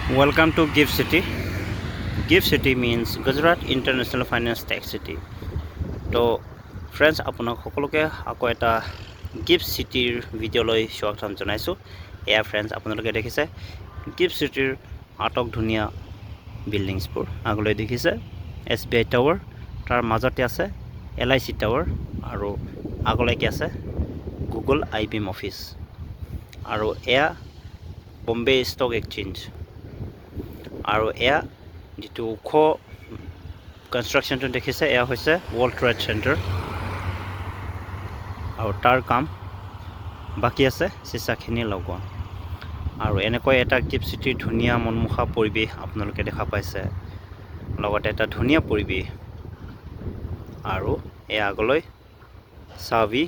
Welcome to Gift City. Gift City means Gujarat International Finance Tech City. So, friends, আপোনাক সকলোকে আকৌ এটা Gift Cityৰ ভিডিঅ'লৈ স্বাগতম জনাইছোঁ। এয়া ফ্ৰেণ্ডছ আপোনালোকে দেখিছে Gift Cityৰ আটক ধুনীয়া বিল্ডিংছবোৰ আগলৈ দেখিছে SBI টাৱাৰ, তাৰ মাজতে আছে LIC টাৱাৰ আৰু আগলৈকে আছে Google IBM অফিচ আৰু এয়া বম্বে ষ্টক এক্সচেঞ্জ আৰু এয়া যেটো ওখ কনষ্ট্ৰাকচনটো দেখিছে এয়া হৈছে ৱৰ্ল্ড ট্ৰেড চেণ্টাৰ আৰু তাৰ কাম বাকি আছে চিচাখিনি লগোৱা আৰু এনেকৈ এটা গিফ্ট চিটিৰ ধুনীয়া মনমোহা পৰিৱেশ আপোনালোকে দেখা পাইছে লগতে এটা ধুনীয়া পৰিৱেশ আৰু এয়া আগলৈ চাবি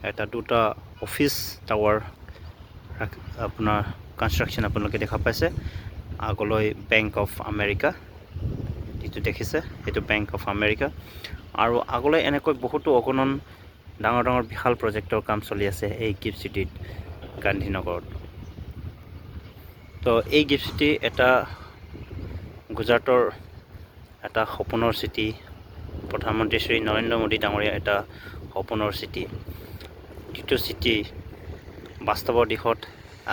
এটা দুটা অফিচ টাৱাৰ আপোনাৰ কনষ্ট্ৰাকচন আপোনালোকে দেখা পাইছে আগলৈ বেংক অফ আমেৰিকা যেটো দেখিছে এটো বেংক অফ আমেৰিকা আৰু আগলৈ এনেকৈ বহুতো অগণন ডাঙৰ বিশাল প্ৰজেক্টৰ কাম চলি আছে এই গিফ্ট চিটিত গান্ধীনগৰত তো এই গিফ্ট চিটি এটা গুজৰাটৰ এটা সপোনৰ চিটি প্ৰধানমন্ত্ৰী শ্ৰী নৰেন্দ্ৰ মোদী ডাঙৰীয়া এটা সপোনৰ চিটি যেটো চিটি বাস্তৱৰ দিশত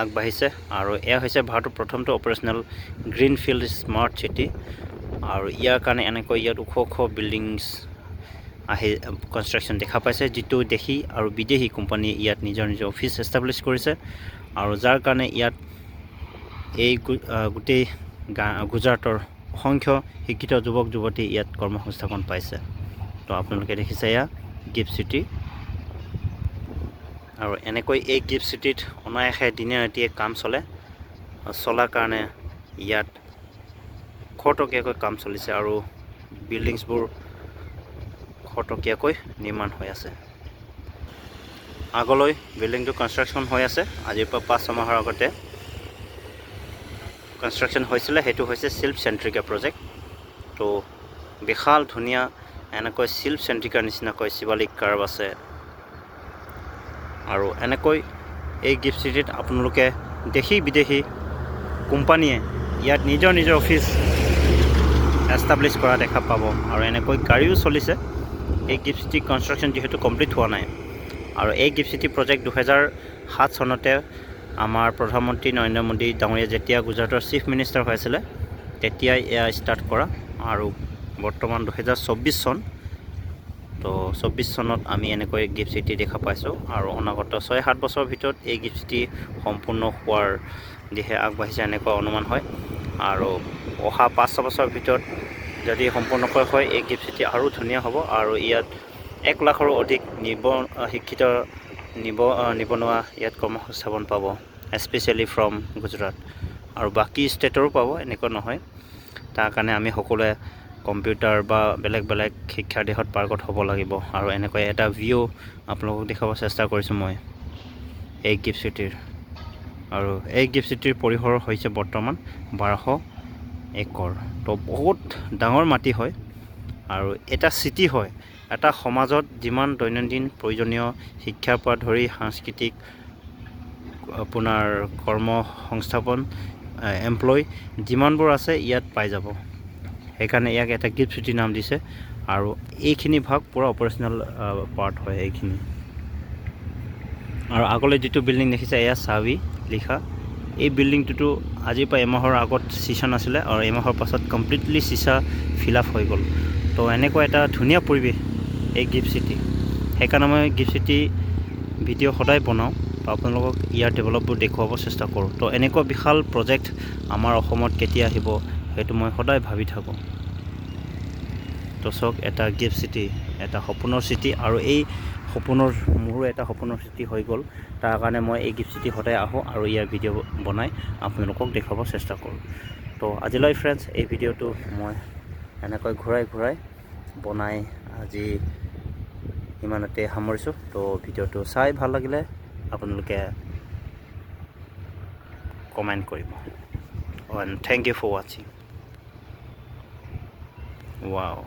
আগবাঢ়িছে আৰু এয়া হৈছে ভাৰতৰ প্ৰথমটো অপাৰেশনাল গ্ৰীনফিল্ড স্মাৰ্ট চিটি আৰু ইয়াৰ কাৰণে এনেকৈ ইয়াত ওখ বিল্ডিংছ আহি কনষ্ট্ৰাকচন দেখা পাইছে যেটো দেখি আৰু বিদেশী কোম্পানী ইয়াত নিজৰ অফিচ এষ্টাব্লিছ কৰিছে আৰু যাৰ কাৰণে ইয়াত এই গোটেই গুজৰাটৰ অসংখ্য শিক্ষিত যুৱক যুৱতী ইয়াত কৰ্মসংস্থাপন পাইছে তো আপোনালোকে দেখিছে এয়া গিফ্ট চিটি আৰু এনেকৈ এই গিফ্ট চিটিত অনায়াসে দিনে ৰাতিয়ে কাম চলাৰ কাৰণে ইয়াত খৰতকীয়াকৈ কাম চলিছে আৰু বিল্ডিংছবোৰ খৰতকীয়াকৈ নিৰ্মাণ হৈ আছে আগলৈ বিল্ডিংটো কনষ্ট্ৰাকচন হৈ আছে আজিৰ পৰা 5 মাহৰ আগতে কনষ্ট্ৰাকচন হৈছিলে হেতু হৈছে শিল্প চেন্ট্ৰিকা প্ৰজেক্ট তো বিশাল ধুনীয়া এনেকৈ শিল্প চেন্ট্ৰিকাৰ নিচিনাকৈ শিৱালিক কাৰ্ভ আছে আৰু এনেকৈ এই গিফ্ট চিটিত আপোনালোকে দেশী বিদেশী কোম্পানীয়ে ইয়াত নিজৰ অফিচ এষ্টাব্লিছ কৰা দেখা পাব আৰু এনেকৈ গাড়ীও চলিছে এই গিফ্ট চিটি কনষ্ট্ৰাকচন যেহেতু কমপ্লিট হোৱা নাই আৰু এই গিফ্ট চিটি প্ৰজেক্ট 2007 চনতে আমাৰ প্ৰধানমন্ত্ৰী নৰেন্দ্ৰ মোদী ডাঙৰীয়া যেতিয়া গুজৰাটৰ চিফ মিনিষ্টাৰ হৈছিলে তেতিয়াই এয়া ষ্টাৰ্ট কৰা আৰু বৰ্তমান 2024 চন তো 24 চনত আমি এনেকৈ গিফ্ট চিটি দেখা পাইছোঁ আৰু অনাগত 6-7 বছৰৰ ভিতৰত এই গিফ্ট চিটি সম্পূৰ্ণ হোৱাৰ দিশে আগবাঢ়িছে এনেকুৱা অনুমান হয় আৰু অহা 5-6 বছৰৰ ভিতৰত যদি সম্পূৰ্ণকৈ হয় এই গিফ্ট চিটি আৰু ধুনীয়া হ'ব আৰু ইয়াত 1 লাখৰো অধিক শিক্ষিত নিবনুৱা ইয়াত কৰ্মসংস্থাপন পাব স্পেচিয়েলি ফ্ৰম গুজৰাট আৰু বাকি ষ্টেটৰো পাব এনেকুৱা নহয় তাৰ কাৰণে আমি সকলোৱে কম্পিউটাৰ বা বেলেগ শিক্ষাৰ দিশত পাৰ্গত হ'ব লাগিব আৰু এনেকৈ এটা ভিউ আপোনালোকক দেখাব চেষ্টা কৰিছোঁ মই এই গিফ্ট চিটিৰ আৰু এই গিফ্ট চিটিৰ পৰিসৰ হৈছে বৰ্তমান 1200 একৰ তো বহুত ডাঙৰ মাটি হয় আৰু এটা চিটি হয় এটা সমাজত যিমান দৈনন্দিন প্ৰয়োজনীয় শিক্ষাৰ পৰা ধৰি সাংস্কৃতিক আপোনাৰ কৰ্ম সংস্থাপন এমপ্লয় যিমানবোৰ আছে ইয়াত পাই যাব সেইকাৰণে ইয়াক এটা গিফ্ট চিটি নাম দিছে আৰু এইখিনি ভাগ পুৰা অপাৰেশনাল পাৰ্ট হয় এইখিনি আৰু আগলৈ যেটো বিল্ডিং দেখিছে এয়া চাবি লিখা এই বিল্ডিংটো আজিৰ পৰা এমাহৰ আগত চিচা নাছিলে আৰু এমাহৰ পাছত কমপ্লিটলি চিচা ফিল আপ হৈ গ'ল তো এনেকুৱা এটা ধুনীয়া পৰিৱেশ এই গিফ্ট চিটি সেইকাৰণে মই গিফ্ট চিটি ভিডিঅ' সদায় বনাওঁ আপোনালোকক ইয়াৰ ডেভেলপবোৰ দেখুৱাব চেষ্টা কৰোঁ তো এনেকুৱা বিশাল প্ৰজেক্ট আমাৰ অসমত কেতিয়া আহিব সেইটো মই সদায় ভাবি থাকোঁ তো চাওক এটা গিফ্ট চিটি এটা সপোনৰ চিটি আৰু এই মোৰো এটা সপোনৰ চিটি হৈ গ'ল তাৰ কাৰণে মই এই গিফ্ট চিটি সদায় আহোঁ আৰু ইয়াৰ ভিডিঅ' বনাই আপোনালোকক দেখুৱাব চেষ্টা কৰোঁ তো আজিলৈ ফ্ৰেণ্ডছ এই ভিডিঅ'টো মই এনেকৈ ঘূৰাই বনাই আজি ইমানতে সামৰিছোঁ তো ভিডিঅ'টো চাই ভাল লাগিলে আপোনালোকে কমেণ্ট কৰিব and thank you for watching. Wow.